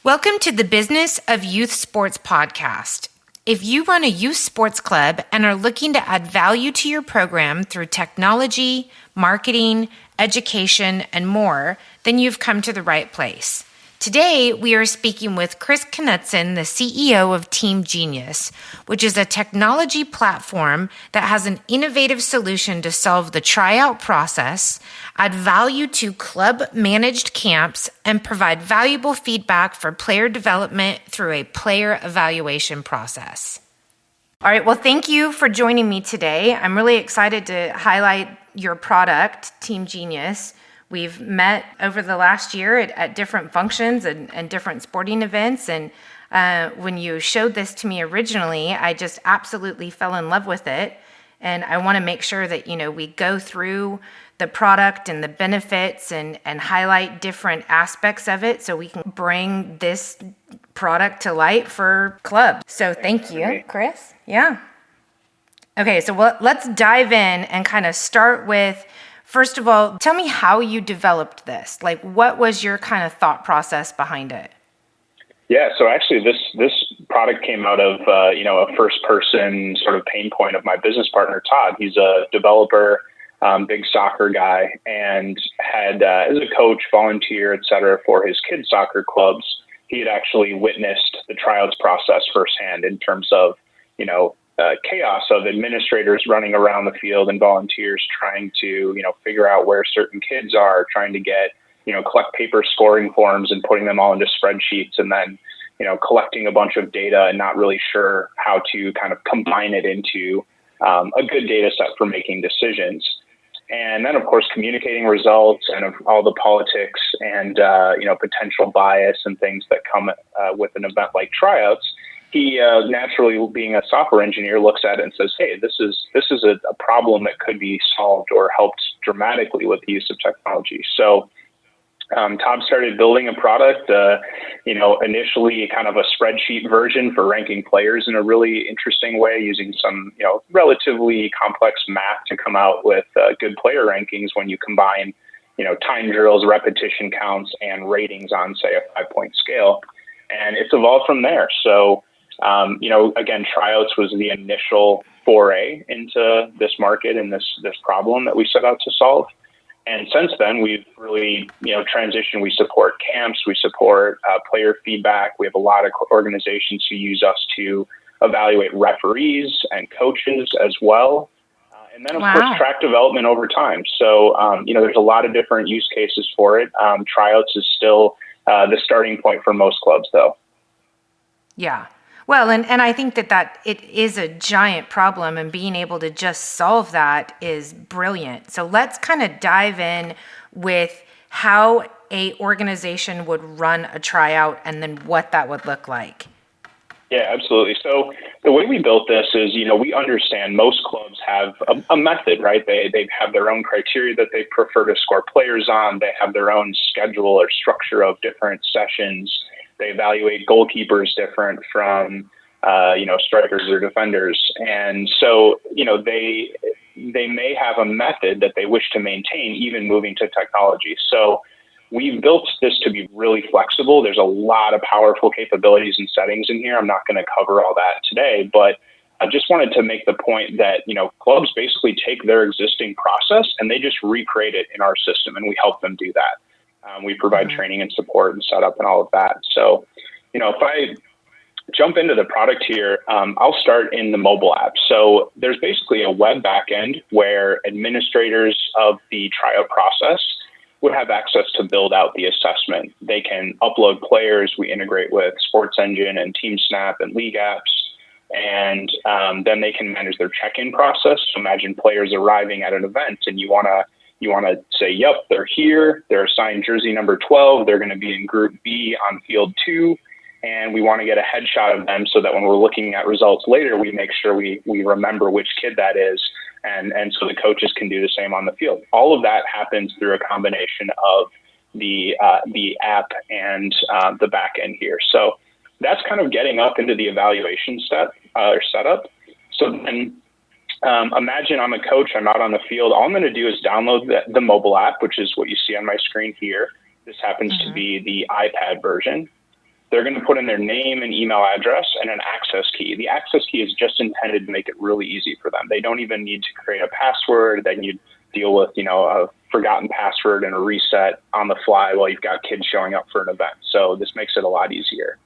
Welcome to the Business of Youth Sports podcast. If you run a youth sports club and are looking to add value to your program through technology, marketing, education, and more, then you've come to the right place. Today, we are speaking with Chris Knutson, the CEO of Team Genius, which is a technology platform that has an innovative solution to solve the tryout process, add value to club-managed camps, and provide valuable feedback for player development through a player evaluation process. All right, well, thank you for joining me today. I'm really excited to highlight your product, Team Genius. We've met over the last year at different functions and different sporting events. And when you showed this to me originally, I just absolutely fell in love with it. And I want to make sure that, we go through the product and the benefits and highlight different aspects of it so we can bring this product to light for clubs. So thank you, Chris. Yeah. Okay, so let's dive in and kind of start with, first of all, tell me how you developed this. Like, what was your kind of thought process behind it? Yeah, so actually this product came out of, a first person sort of pain point of my business partner, Todd. He's a developer, big soccer guy, and had, as a coach, volunteer, et cetera, for his kids' soccer clubs. He had actually witnessed the tryouts process firsthand in terms of, chaos of administrators running around the field and volunteers trying to, figure out where certain kids are, trying to get, collect paper scoring forms and putting them all into spreadsheets, and then, collecting a bunch of data and not really sure how to kind of combine it into a good data set for making decisions. And then, of course, communicating results and of all the politics and, potential bias and things that come with an event like tryouts. He naturally, being a software engineer, looks at it and says, "Hey, this is a problem that could be solved or helped dramatically with the use of technology." So Tom started building a product, initially kind of a spreadsheet version for ranking players in a really interesting way, using some relatively complex math to come out with good player rankings when you combine time drills, repetition counts, and ratings on, say, a 5-point scale. And it's evolved from there. So again, tryouts was the initial foray into this market and this problem that we set out to solve. And since then, we've really, transitioned. We support camps, we support player feedback. We have a lot of organizations who use us to evaluate referees and coaches as well. And then, of course, track development over time. So, there's a lot of different use cases for it. Tryouts is still the starting point for most clubs, though. Yeah. Well, and I think that it is a giant problem, and being able to just solve that is brilliant. So let's kind of dive in with how a organization would run a tryout and then what that would look like. Yeah, absolutely. So the way we built this is, we understand most clubs have a method, right? They have their own criteria that they prefer to score players on. They have their own schedule or structure of different sessions. They evaluate goalkeepers different from, strikers or defenders. And so, they may have a method that they wish to maintain, even moving to technology. So we've built this to be really flexible. There's a lot of powerful capabilities and settings in here. I'm not going to cover all that today, but I just wanted to make the point that, clubs basically take their existing process and they just recreate it in our system, and we help them do that. We provide training and support and setup and all of that. So, if I jump into the product here, I'll start in the mobile app. So there's basically a web backend where administrators of the tryout process would have access to build out the assessment. They can upload players. We integrate with Sports Engine and TeamSnap and League apps. And then they can manage their check-in process. So imagine players arriving at an event and you want to say, yep, they're here. They're assigned jersey number 12. They're going to be in Group B on field 2. And we want to get a headshot of them so that when we're looking at results later, we make sure we remember which kid that is. And so the coaches can do the same on the field. All of that happens through a combination of the app and the back end here. So that's kind of getting up into the evaluation step or setup. So then imagine I'm a coach, I'm out on the field. All I'm going to do is download the mobile app, which is what you see on my screen here. This happens to be the iPad version. They're going to put in their name and email address and an access key. The access key is just intended to make it really easy for them. They don't even need to create a password. Then you deal with, a forgotten password and a reset on the fly while you've got kids showing up for an event. So this makes it a lot easier.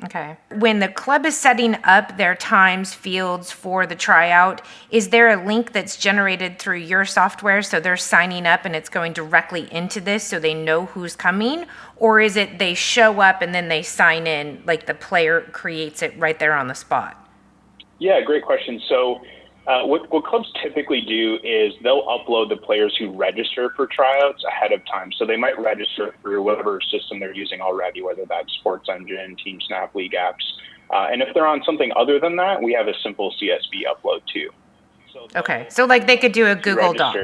Okay. When the club is setting up their times, fields for the tryout, is there a link that's generated through your software so they're signing up and it's going directly into this so they know who's coming? Or is it they show up and then they sign in, like the player creates it right there on the spot? Yeah, great question. So what clubs typically do is they'll upload the players who register for tryouts ahead of time. So they might register through whatever system they're using already, whether that's Sports Engine, Team Snap, League Apps. And if they're on something other than that, we have a simple CSV upload too. Okay, so like they could do a Google Doc.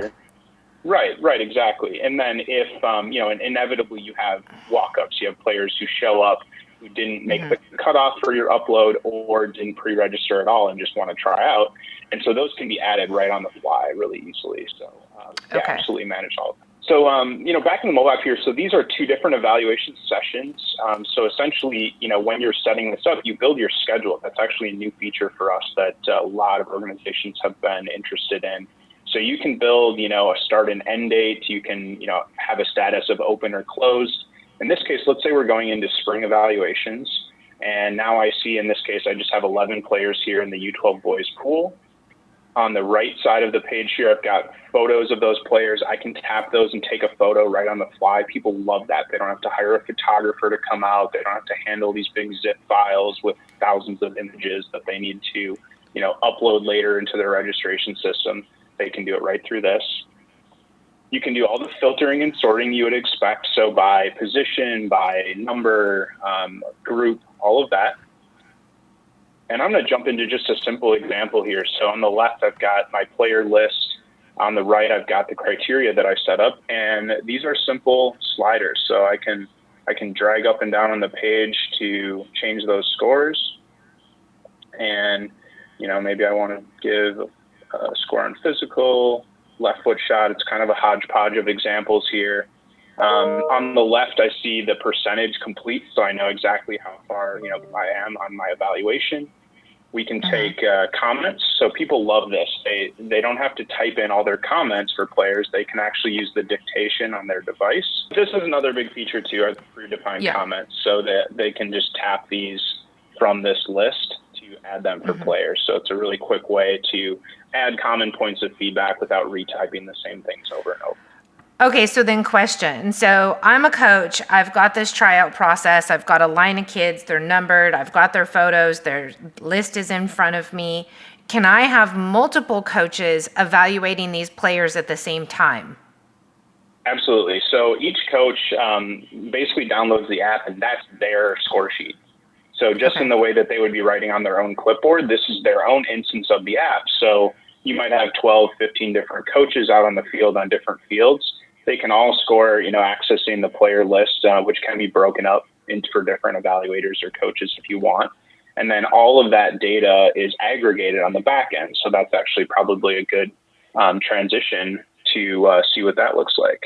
Right, exactly. And then if, and inevitably you have walk-ups, you have players who show up who didn't make the cutoff for your upload or didn't pre-register at all and just want to try out. And so those can be added right on the fly really easily. So absolutely manage all of them. So, back in the mobile app here, so these are two different evaluation sessions. So essentially, when you're setting this up, you build your schedule. That's actually a new feature for us that a lot of organizations have been interested in. So you can build, a start and end date. You can, have a status of open or closed. In this case, let's say we're going into spring evaluations. And now I see in this case, I just have 11 players here in the U12 boys pool. On the right side of the page here, I've got photos of those players. I can tap those and take a photo right on the fly. People love that. They don't have to hire a photographer to come out. They don't have to handle these big zip files with thousands of images that they need to, upload later into their registration system. They can do it right through this. You can do all the filtering and sorting you would expect. So by position, by number, group, all of that. And I'm going to jump into just a simple example here. So on the left, I've got my player list. On the right, I've got the criteria that I set up. And these are simple sliders. So I can drag up and down on the page to change those scores. And, maybe I want to give a score on physical, left foot shot. It's kind of a hodgepodge of examples here. On the left, I see the percentage complete, so I know exactly how far I am on my evaluation. We can take comments, so people love this. They don't have to type in all their comments for players. They can actually use the dictation on their device. This is another big feature too, are the predefined comments, so that they can just tap these from this list to add them for players. So it's a really quick way to add common points of feedback without retyping the same things over and over. Okay, so then question. So I'm a coach. I've got this tryout process. I've got a line of kids. They're numbered. I've got their photos. Their list is in front of me. Can I have multiple coaches evaluating these players at the same time? Absolutely. So each coach basically downloads the app, and that's their score sheet. So just in the way that they would be writing on their own clipboard, this is their own instance of the app. So you might have 12, 15 different coaches out on the field on different fields. They can all score, accessing the player list, which can be broken up into for different evaluators or coaches if you want. And then all of that data is aggregated on the back end. So that's actually probably a good transition to see what that looks like.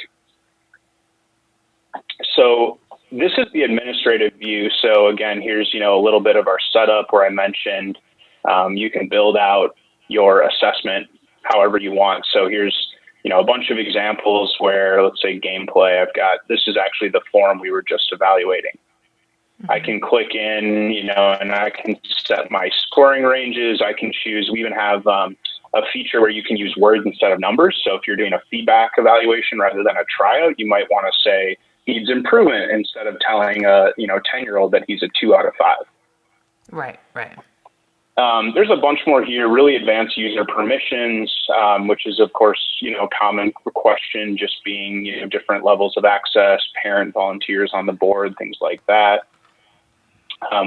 So this is the administrative view. So again, here's, a little bit of our setup where I mentioned you can build out your assessment however you want. So here's, a bunch of examples where, let's say gameplay, this is actually the form we were just evaluating. I can click in, and I can set my scoring ranges. I can choose, we even have a feature where you can use words instead of numbers. So if you're doing a feedback evaluation rather than a tryout, you might want to say needs improvement instead of telling a 10-year-old that he's a 2 out of 5. Right. There's a bunch more here, really advanced user permissions, which is, of course, common question, just being, different levels of access, parent volunteers on the board, things like that.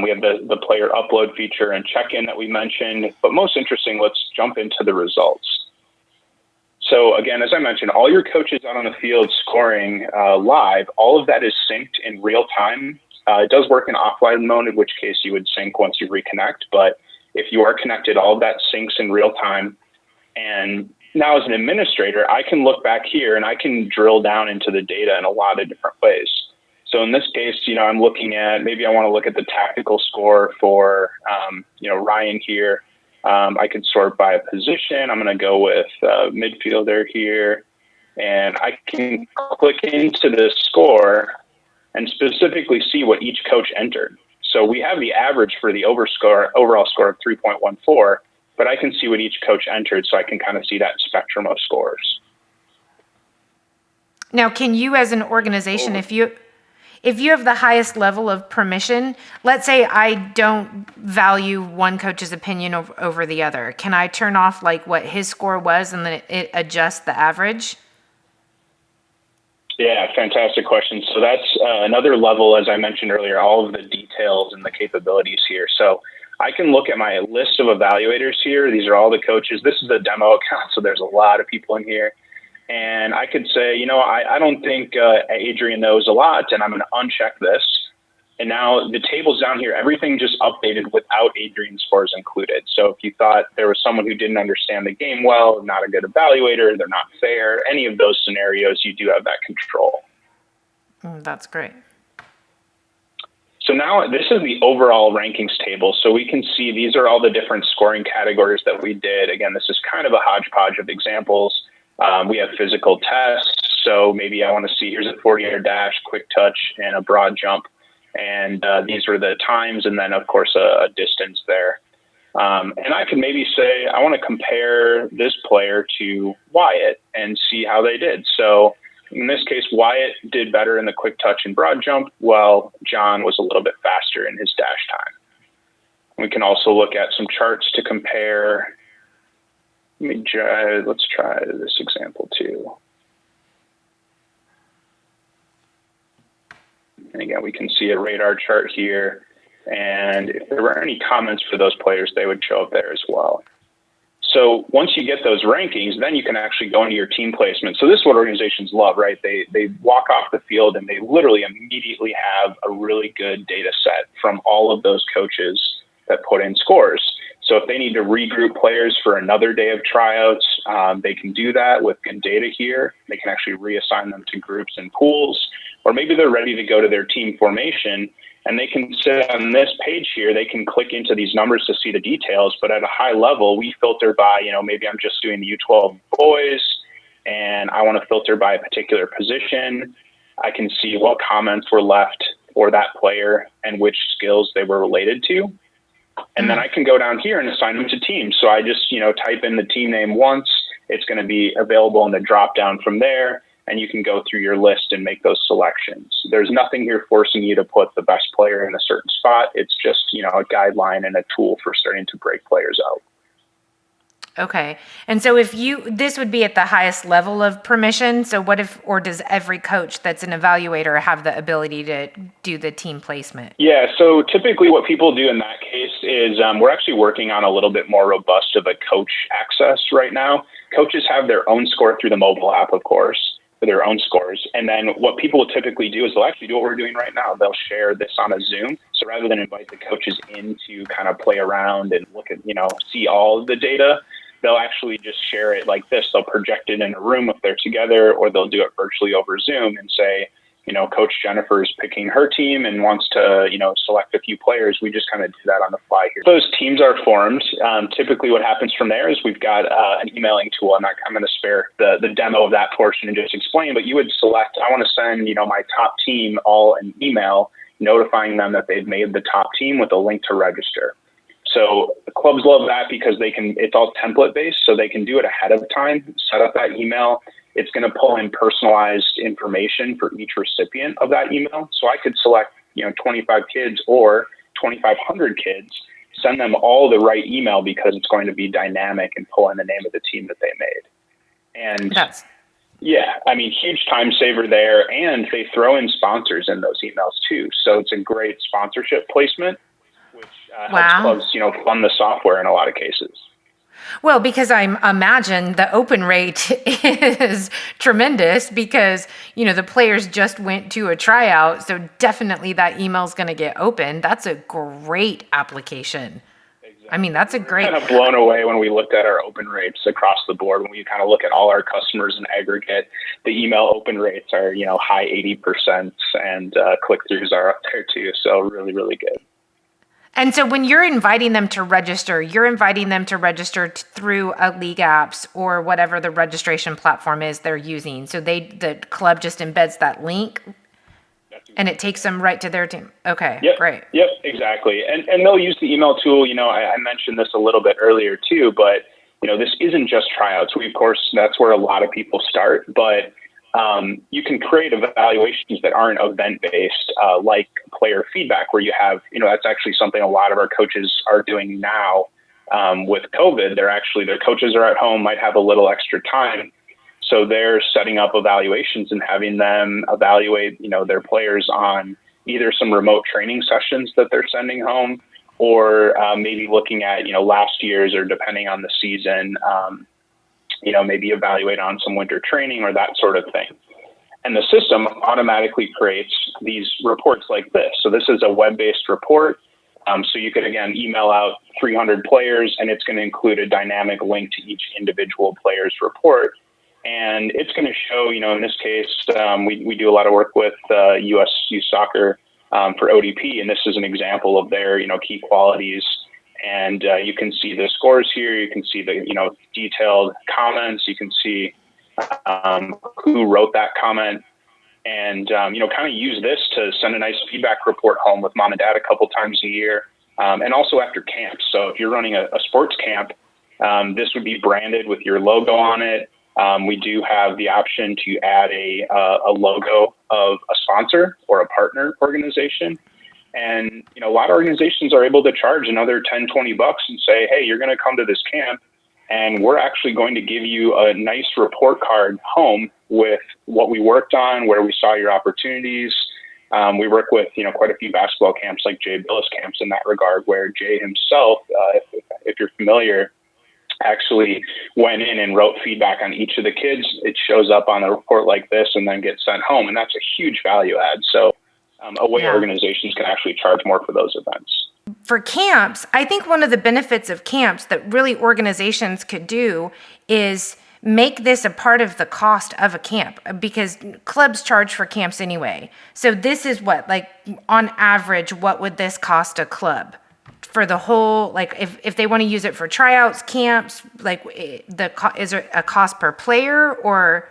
We have the player upload feature and check-in that we mentioned. But most interesting, let's jump into the results. So again, as I mentioned, all your coaches out on the field scoring live, all of that is synced in real time. It does work in offline mode, in which case you would sync once you reconnect. But if you are connected, all of that syncs in real time. And now as an administrator, I can look back here and I can drill down into the data in a lot of different ways. So in this case, I'm looking at, maybe I want to look at the tactical score for, Ryan here. I could sort by a position. I'm going to go with midfielder here, and I can click into this score and specifically see what each coach entered. So we have the average for the overall score of 3.14, but I can see what each coach entered, so I can kind of see that spectrum of scores. Now, can you as an organization, if you have the highest level of permission, let's say I don't value one coach's opinion over the other, can I turn off like what his score was and then it adjusts the average? Yeah, fantastic question. So that's another level, as I mentioned earlier, all of the details and the capabilities here. So I can look at my list of evaluators here. These are all the coaches. This is a demo account, so there's a lot of people in here. And I could say, I don't think Adrian knows a lot, and I'm going to uncheck this. And now the table's down here, everything just updated without Adrian's scores included. So if you thought there was someone who didn't understand the game well, not a good evaluator, they're not fair, any of those scenarios, you do have that control. That's great. So now this is the overall rankings table. So we can see these are all the different scoring categories that we did. Again, this is kind of a hodgepodge of examples. We have physical tests. So maybe I want to see, here's a 40-yard dash, quick touch, and a broad jump. And these were the times, and then, of course, a distance there. And I can maybe say, I want to compare this player to Wyatt and see how they did. So in this case, Wyatt did better in the quick touch and broad jump, while John was a little bit faster in his dash time. We can also look at some charts to compare. Let's try this example too. And again, we can see a radar chart here. And if there were any comments for those players, they would show up there as well. So once you get those rankings, then you can actually go into your team placement. So this is what organizations love, right? They walk off the field and they literally immediately have a really good data set from all of those coaches that put in scores. So if they need to regroup players for another day of tryouts, they can do that with good data here. They can actually reassign them to groups and pools, or maybe they're ready to go to their team formation and they can sit on this page here. They can click into these numbers to see the details, but at a high level, we filter by, maybe I'm just doing the U12 boys and I want to filter by a particular position. I can see what comments were left for that player and which skills they were related to. And then I can go down here and assign them to teams. So I just, type in the team name once. It's going to be available in the drop down from there, and you can go through your list and make those selections. There's nothing here forcing you to put the best player in a certain spot. It's just, a guideline and a tool for starting to break players out. Okay. And so this would be at the highest level of permission. So or does every coach that's an evaluator have the ability to do the team placement? Yeah. So typically what people do in that case is we're actually working on a little bit more robust of a coach access right now. Coaches have their own score through the mobile app, of course, for their own scores. And then what people will typically do is they'll actually do what we're doing right now. They'll share this on a Zoom. So rather than invite the coaches in to kind of play around and look at, see all of the data, they'll actually just share it like this. They'll project it in a room if they're together, or they'll do it virtually over Zoom and say, Coach Jennifer is picking her team and wants to, select a few players. We just kind of do that on the fly here. Those teams are formed. Typically what happens from there is we've got an emailing tool. I'm going to spare the demo of that portion and just explain, but you would select, I want to send, my top team all an email notifying them that they've made the top team with a link to register. So the clubs love that because it's all template based, so they can do it ahead of time, set up that email. It's going to pull in personalized information for each recipient of that email. So I could select, 25 kids or 2,500 kids, send them all the right email because it's going to be dynamic and pull in the name of the team that they made. And huge time saver there. And they throw in sponsors in those emails too. So it's a great sponsorship placement, which helps clubs, fund the software in a lot of cases. Well, because I imagine the open rate is tremendous because, the players just went to a tryout. So definitely that email is going to get open. That's a great application. Exactly. I mean, that's a great. Kind of blown away when we looked at our open rates across the board. When we kind of look at all our customers in aggregate, the email open rates are, high 80%, and click-throughs are up there too. So really, really good. And so when you're inviting them to register, you're inviting them to register through a League Apps or whatever the registration platform is they're using. So the club just embeds that link and it takes them right to their team. Okay, yep, great. Yep, exactly. And they'll use the email tool. I mentioned this a little bit earlier too, but this isn't just tryouts. Of course, that's where a lot of people start, but you can create evaluations that aren't event-based, like player feedback, where you have, that's actually something a lot of our coaches are doing now with COVID. Their coaches are at home, might have a little extra time. So they're setting up evaluations and having them evaluate, their players on either some remote training sessions that they're sending home, or maybe looking at, last year's, or depending on the season, maybe evaluate on some winter training or that sort of thing. And the system automatically creates these reports like this. So this is a web-based report. So you could, again, email out 300 players, and it's going to include a dynamic link to each individual player's report. And it's going to show, in this case, we do a lot of work with U.S. Youth Soccer for ODP, and this is an example of their, key qualities. And you can see the scores here. You can see the, detailed comments. You can see who wrote that comment, and, kind of use this to send a nice feedback report home with mom and dad a couple times a year, and also after camps. So if you're running a sports camp, this would be branded with your logo on it. We do have the option to add a logo of a sponsor or a partner organization. And, a lot of organizations are able to charge another $10, $20 and say, hey, you're going to come to this camp, and we're actually going to give you a nice report card home with what we worked on, where we saw your opportunities. We work with, quite a few basketball camps, like Jay Billis camps in that regard, where Jay himself, if you're familiar, actually went in and wrote feedback on each of the kids. It shows up on a report like this and then gets sent home. And that's a huge value add. So organizations can actually charge more for those events. For camps, I think one of the benefits of camps that really organizations could do is make this a part of the cost of a camp, because clubs charge for camps anyway. So this is what, like, on average, what would this cost a club for the whole, like, if they want to use it for tryouts, camps, like, is there a cost per player, or?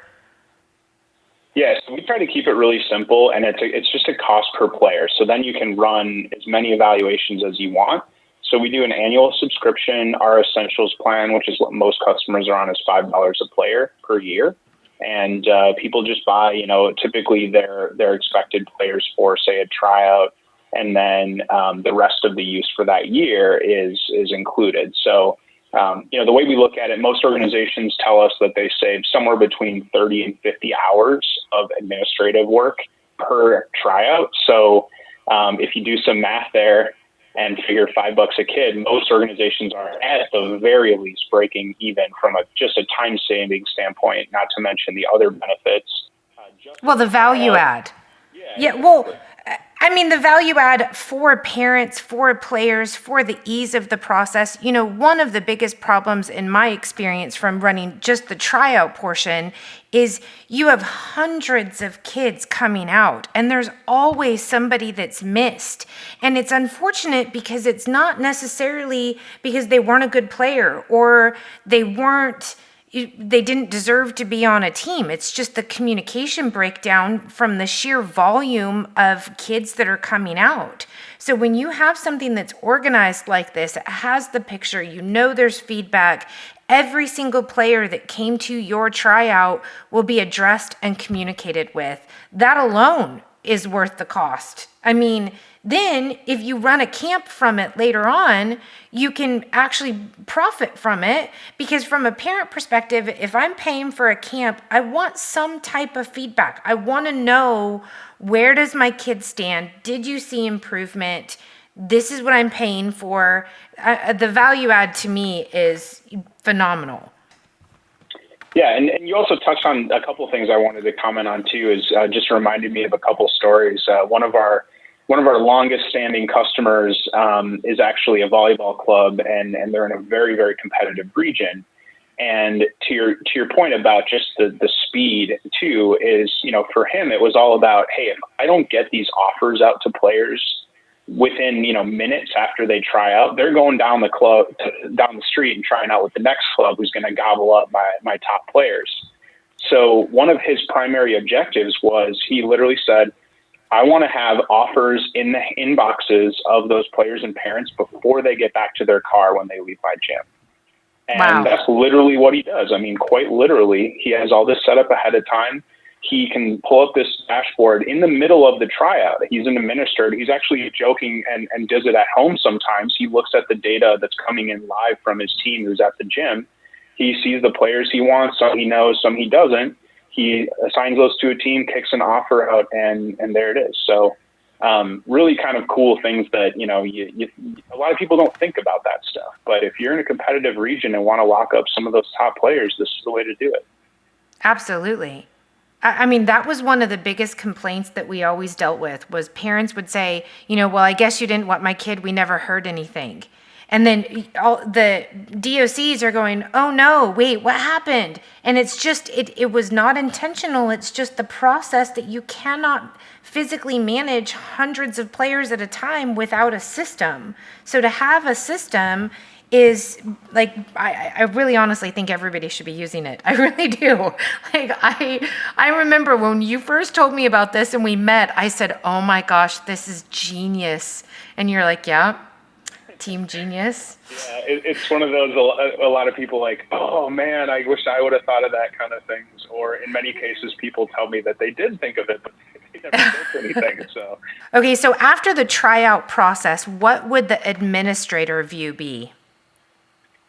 Yes, we try to keep it really simple, and it's just a cost per player. So then you can run as many evaluations as you want. So we do an annual subscription. Our Essentials plan, which is what most customers are on, is $5 a player per year. And people just buy, typically their expected players for, say, a tryout, and then the rest of the use for that year is included. So the way we look at it, most organizations tell us that they save somewhere between 30 and 50 hours of administrative work per tryout. So if you do some math there and figure $5 a kid, most organizations are at the very least breaking even from just a time saving standpoint, not to mention the other benefits. The value add. Yeah, well, I mean, the value add for parents, for players, for the ease of the process. One of the biggest problems in my experience from running just the tryout portion is you have hundreds of kids coming out, and there's always somebody that's missed. And it's unfortunate because it's not necessarily because they weren't a good player or they didn't deserve to be on a team. It's just the communication breakdown from the sheer volume of kids that are coming out. So when you have something that's organized like this, it has the picture, there's feedback, every single player that came to your tryout will be addressed and communicated with. That alone is worth the cost. I mean, then if you run a camp from it later on, you can actually profit from it, because from a parent perspective, if I'm paying for a camp, I want some type of feedback. I want to know, where does my kid stand? Did you see improvement? This is what I'm paying for. The value add to me is phenomenal. Yeah, and you also touched on a couple of things I wanted to comment on too, is just reminded me of a couple stories. One of our one of our longest standing customers is actually a volleyball club, and they're in a very, very competitive region. And to your point about just the speed too is, for him, it was all about, hey, if I don't get these offers out to players within, minutes after they try out, they're going down the street and trying out with the next club who's going to gobble up my top players. So one of his primary objectives was, he literally said, I want to have offers in the inboxes of those players and parents before they get back to their car when they leave my gym. And wow. That's literally what he does. I mean, quite literally, he has all this set up ahead of time. He can pull up this dashboard in the middle of the tryout. He's an administrator. He's actually joking and does it at home sometimes. He looks at the data that's coming in live from his team who's at the gym. He sees the players he wants, some he knows, some he doesn't. He assigns those to a team, kicks an offer out, and there it is. So really kind of cool things that, a lot of people don't think about that stuff. But if you're in a competitive region and want to lock up some of those top players, this is the way to do it. Absolutely. I mean, that was one of the biggest complaints that we always dealt with, was parents would say, well, I guess you didn't want my kid. We never heard anything. And then all the DOCs are going, oh no, wait, what happened? And it's just, it was not intentional. It's just the process that you cannot physically manage hundreds of players at a time without a system. So to have a system is like, I really honestly think everybody should be using it. I really do. Like I remember when you first told me about this and we met, I said, oh my gosh, this is genius. And you're like, yeah. Team genius. Yeah, it's one of those, a lot of people like, oh man, I wish I would have thought of that kind of things. Or in many cases, people tell me that they did think of it, but they never built anything. So. Okay, so after the tryout process, what would the administrator view be?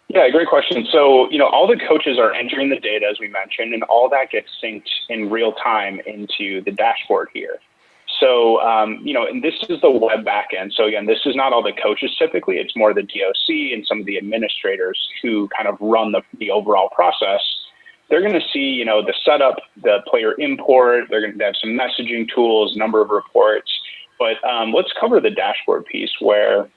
Yeah, great question. So, all the coaches are entering the data, as we mentioned, and all that gets synced in real time into the dashboard here. So, and this is the web backend. So again, this is not all the coaches typically. It's more the DOC and some of the administrators who kind of run the overall process. They're going to see, the setup, the player import. They're going to have some messaging tools, number of reports. But let's cover the dashboard piece, where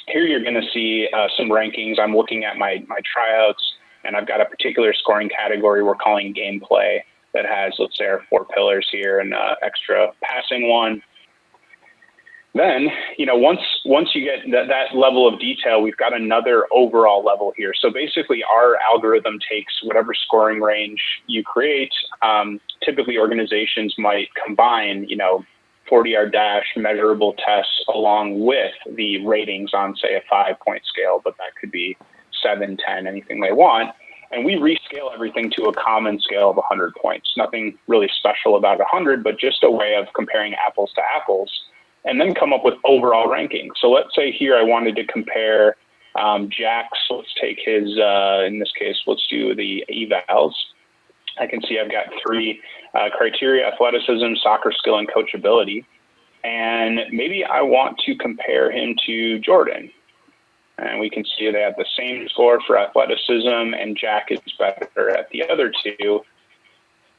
here you're going to see some rankings. I'm looking at my tryouts, and I've got a particular scoring category we're calling gameplay, that has, let's say, our 4 pillars here and extra passing one. Then, once you get that level of detail, we've got another overall level here. So basically, our algorithm takes whatever scoring range you create. Typically, organizations might combine, 40-yard dash, measurable tests, along with the ratings on, say, a 5-point scale, but that could be 7, 10, anything they want. And we rescale everything to a common scale of 100 points. Nothing really special about 100, but just a way of comparing apples to apples, and then come up with overall rankings. So let's say here I wanted to compare Jack's. Let's take his, in this case, let's do the evals. I can see I've got 3 criteria: athleticism, soccer skill, and coachability. And maybe I want to compare him to Jordan. And we can see they have the same score for athleticism, and Jack is better at the other 2.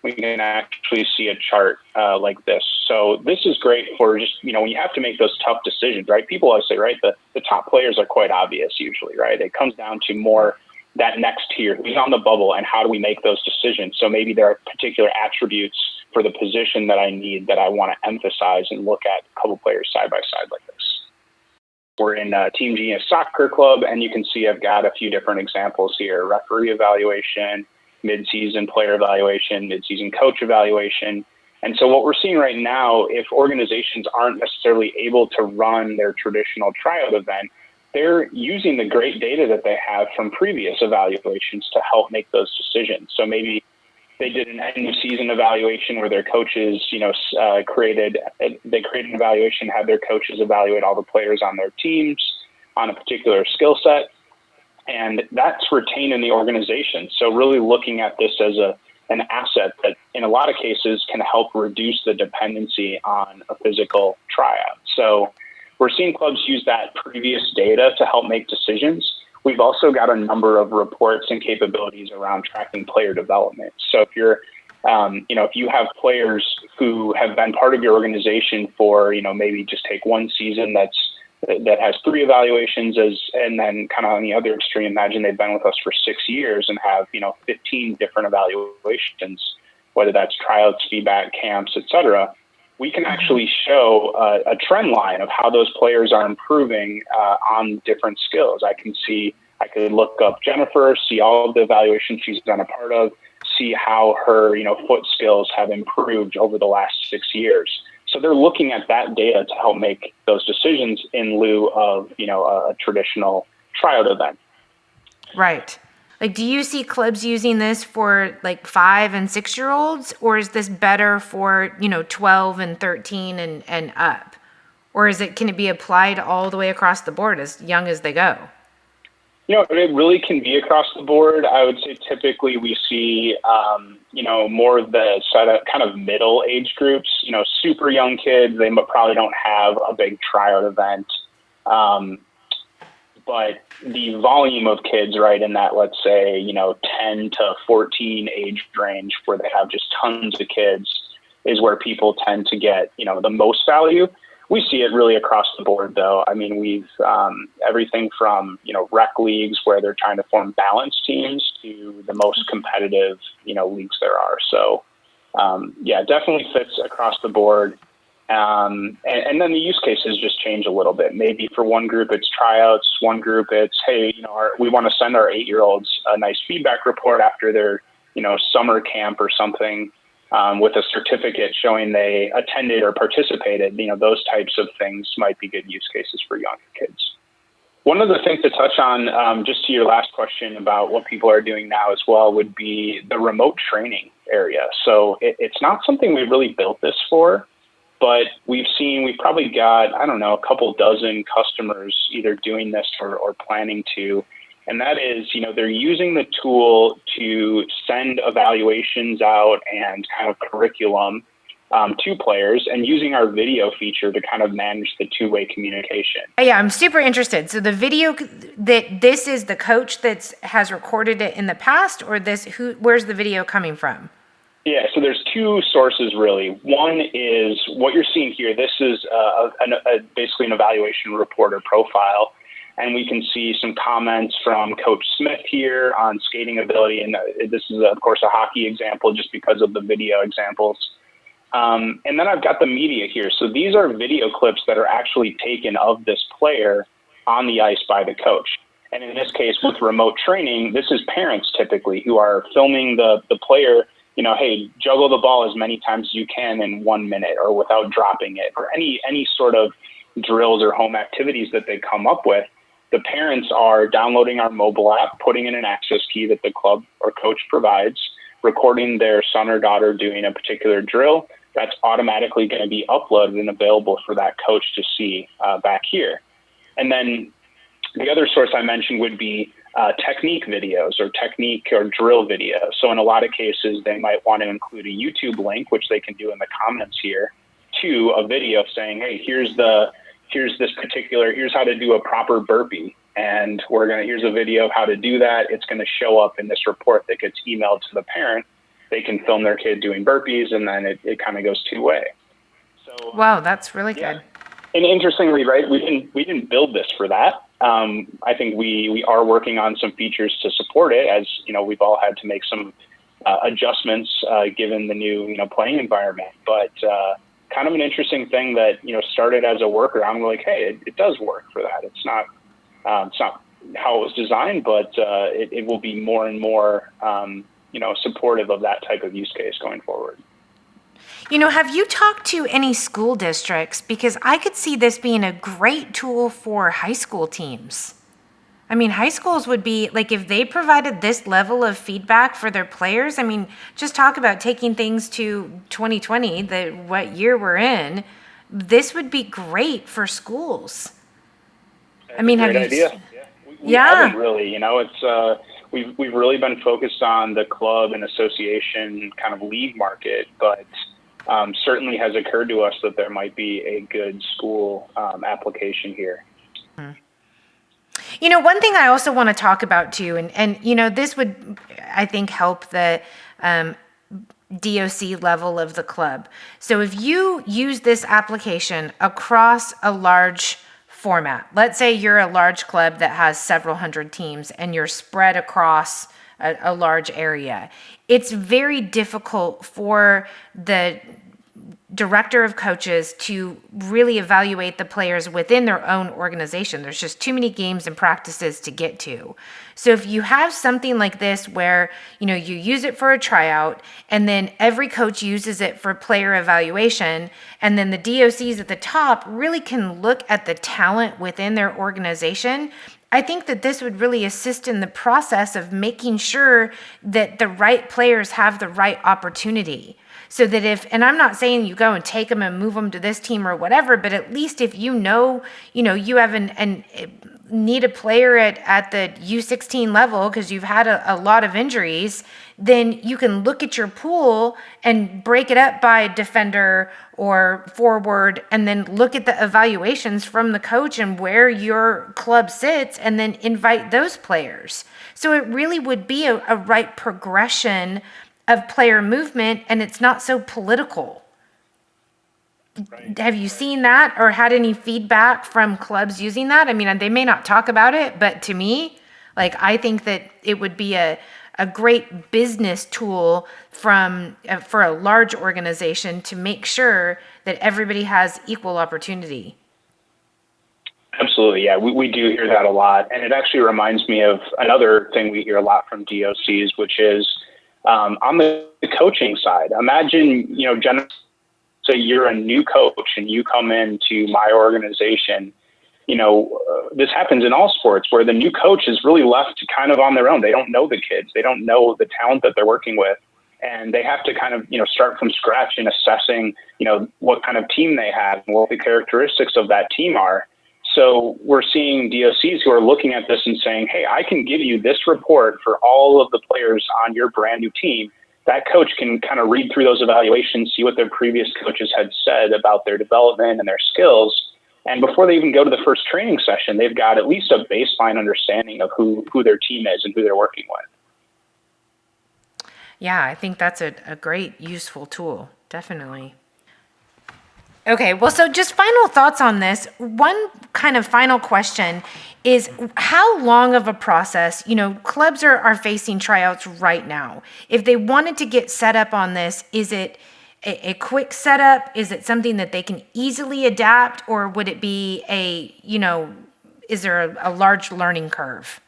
We can actually see a chart like this. So this is great for just, when you have to make those tough decisions, right? People always say, right, the top players are quite obvious usually, right? It comes down to more that next tier, who's on the bubble, and how do we make those decisions? So maybe there are particular attributes for the position that I need that I want to emphasize and look at a couple players side by side like this. We're in Team Genius Soccer Club, and you can see I've got a few different examples here: referee evaluation, mid-season player evaluation, mid-season coach evaluation. And so what we're seeing right now, if organizations aren't necessarily able to run their traditional tryout event, they're using the great data that they have from previous evaluations to help make those decisions. So maybe they did an end of season evaluation where their coaches, created an evaluation, had their coaches evaluate all the players on their teams on a particular skill set. And that's retained in the organization. So really looking at this as an asset that in a lot of cases can help reduce the dependency on a physical tryout. So we're seeing clubs use that previous data to help make decisions. We've also got a number of reports and capabilities around tracking player development. So if you're If you have players who have been part of your organization for, maybe just take one season that has 3 evaluations and then kind of on the other extreme, imagine they've been with us for 6 years and have, 15 different evaluations, whether that's tryouts, feedback, camps, et cetera. We can actually show a trend line of how those players are improving on different skills. I could look up Jennifer, see all of the evaluations she's been a part of, see how her, foot skills have improved over the last 6 years. So they're looking at that data to help make those decisions in lieu of, a traditional tryout event. Right. Like, do you see clubs using this for like 5 and 6 year olds, or is this better for, 12 and 13 and up? Or can it be applied all the way across the board as young as they go? It really can be across the board. I would say typically we see, more of the kind of middle age groups, super young kids. They probably don't have a big tryout event. But the volume of kids, right, in that, let's say, 10 to 14 age range where they have just tons of kids is where people tend to get, the most value. We see it really across the board, though. I mean, we've everything from, rec leagues where they're trying to form balanced teams to the most competitive, leagues there are. So, definitely fits across the board. And then the use cases just change a little bit. Maybe for one group, it's tryouts. One group, it's, hey, we want to send our 8-year-olds a nice feedback report after their, summer camp or something. With a certificate showing they attended or participated, those types of things might be good use cases for young kids. One of the things to touch on, just to your last question about what people are doing now as well, would be the remote training area. So it's not something we've really built this for, but we've probably got, a couple dozen customers either doing this or planning to. And that is, they're using the tool to send evaluations out and kind of curriculum to players and using our video feature to kind of manage the two-way communication. Yeah, I'm super interested. So the video this is the coach that has recorded it in the past, or where's the video coming from? Yeah, so there's 2 sources really. One is what you're seeing here. This is basically an evaluation reporter profile. And we can see some comments from Coach Smith here on skating ability. And this is, of course, a hockey example just because of the video examples. And then I've got the media here. So these are video clips that are actually taken of this player on the ice by the coach. And in this case, with remote training, this is parents typically who are filming the player, hey, juggle the ball as many times as you can in 1 minute or without dropping it, or any sort of drills or home activities that they come up with. The parents are downloading our mobile app, putting in an access key that the club or coach provides, recording their son or daughter doing a particular drill. That's automatically going to be uploaded and available for that coach to see back here. And then the other source I mentioned would be technique videos or technique or drill videos. So in a lot of cases, they might want to include a YouTube link, which they can do in the comments here, to a video saying, hey, here's how to do a proper burpee. And here's a video of how to do that. It's going to show up in this report that gets emailed to the parent. They can film their kid doing burpees, and then it kind of goes two-way. So, wow, that's really good. And interestingly, right, we didn't build this for that. I think we are working on some features to support it, as we've all had to make some adjustments given the new playing environment. But kind of an interesting thing that started as a workaround. We're like, hey, it does work for that. It's not how it was designed, but it will be more and more supportive of that type of use case going forward. Have you talked to any school districts? Because I could see this being a great tool for high school teams. I mean, high schools would be, like, if they provided this level of feedback for their players, I mean, just talk about taking things to 2020, what year we're in, this would be great for schools. That's a great idea. We haven't really, it's, we've really been focused on the club and association kind of league market, but certainly has occurred to us that there might be a good school application here. Mm-hmm. One thing I also want to talk about too, and this would, I think, help the DOC level of the club. So if you use this application across a large format, let's say you're a large club that has several hundred teams and you're spread across a large area, it's very difficult for the director of coaches to really evaluate the players within their own organization. There's just too many games and practices to get to. So if you have something like this where, you use it for a tryout and then every coach uses it for player evaluation, and then the DOCs at the top really can look at the talent within their organization, I think that this would really assist in the process of making sure that the right players have the right opportunity. So that and I'm not saying you go and take them and move them to this team or whatever, but at least if you have need a player at the U16 level because you've had a lot of injuries, then you can look at your pool and break it up by defender or forward, and then look at the evaluations from the coach and where your club sits, and then invite those players. So it really would be a right progression of player movement, and it's not so political. Right. Have you seen that or had any feedback from clubs using that? I mean, they may not talk about it, but to me, I think that it would be a great business tool for a large organization to make sure that everybody has equal opportunity. Absolutely. Yeah, we do hear that a lot. And it actually reminds me of another thing we hear a lot from DOCs, which is on the coaching side. Imagine, say you're a new coach and you come into my organization. This happens in all sports where the new coach is really left kind of on their own. They don't know the kids. They don't know the talent that they're working with. And they have to kind of, start from scratch in assessing, what kind of team they have and what the characteristics of that team are. So we're seeing DOCs who are looking at this and saying, hey, I can give you this report for all of the players on your brand new team. That coach can kind of read through those evaluations, see what their previous coaches had said about their development and their skills. And before they even go to the first training session, they've got at least a baseline understanding of who their team is and who they're working with. Yeah, I think that's a great, useful tool. Definitely. Okay, well, so just final thoughts on this. One kind of final question is, how long of a process, clubs are facing tryouts right now. If they wanted to get set up on this, is it a quick setup? Is it something that they can easily adapt, or would it be is there a large learning curve?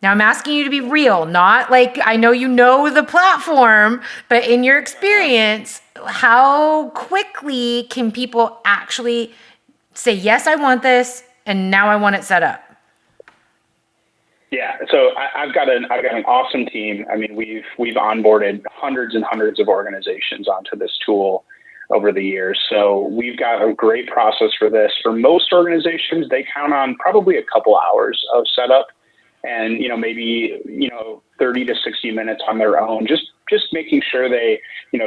Now, I'm asking you to be real, not I know the platform, but in your experience, how quickly can people actually say, yes, I want this, and now I want it set up? Yeah, so I've got an awesome team. I mean, we've onboarded hundreds and hundreds of organizations onto this tool over the years. So we've got a great process for this. For most organizations, they count on probably a couple hours of setup, and maybe 30 to 60 minutes on their own, just making sure they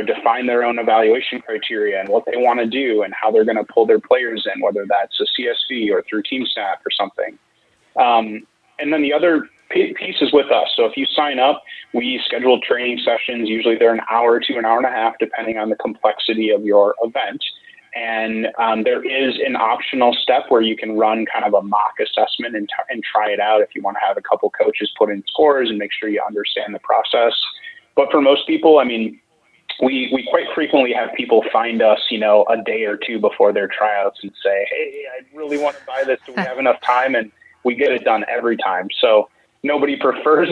define their own evaluation criteria and what they want to do and how they're going to pull their players in, whether that's a CSV or through TeamSnap or something. And then the other piece is with us. So if you sign up, we schedule training sessions. Usually they're an hour to an hour and a half, depending on the complexity of your event. And there is an optional step where you can run kind of a mock assessment and try it out if you want to have a couple coaches put in scores and make sure you understand the process. But for most people, I mean, we quite frequently have people find us, a day or two before their tryouts and say, hey, I really want to buy this. Do we have enough time? And we get it done every time. So nobody prefers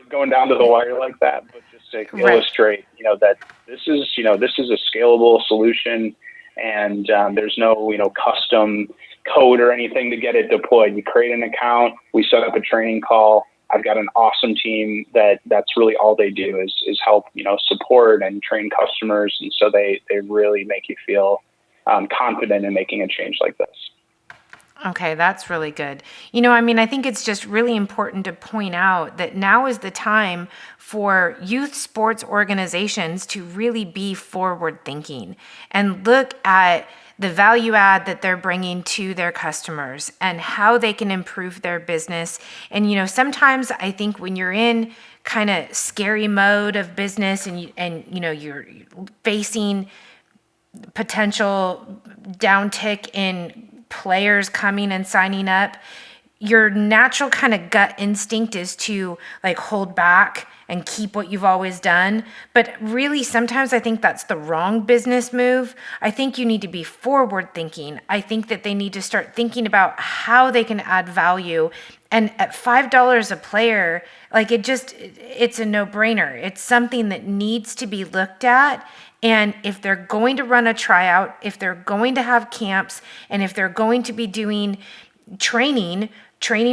going down to the wire like that, but just to illustrate, that this is a scalable solution. And there's no, custom code or anything to get it deployed. You create an account, we set up a training call. I've got an awesome team that's really all they do is help, support and train customers. And so they really make you feel confident in making a change like this. Okay, that's really good. I think it's just really important to point out that now is the time for youth sports organizations to really be forward thinking and look at the value add that they're bringing to their customers and how they can improve their business. And, sometimes I think when you're in kind of scary mode of business and you're facing potential downtick in players coming and signing up, your natural kind of gut instinct is to like hold back and keep what you've always done. But really, sometimes I think that's the wrong business move. I think you need to be forward thinking. I think that they need to start thinking about how they can add value. And at $5 a player, like it's a no-brainer. It's something that needs to be looked at. And if they're going to run a tryout, if they're going to have camps, and if they're going to be doing training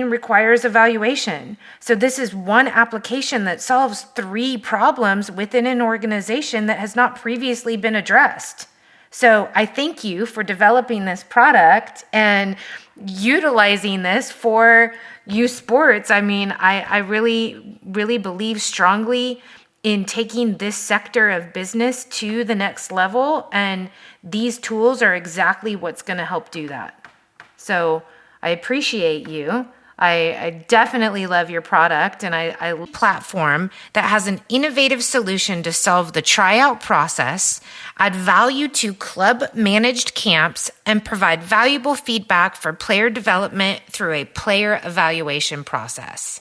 requires evaluation. So this is one application that solves 3 problems within an organization that has not previously been addressed. So I thank you for developing this product and utilizing this for youth sports. I mean, I really, really believe strongly in taking this sector of business to the next level, and these tools are exactly what's going to help do that. So I appreciate you. I definitely love your product, and I platform that has an innovative solution to solve the tryout process, add value to club managed camps, and provide valuable feedback for player development through a player evaluation process.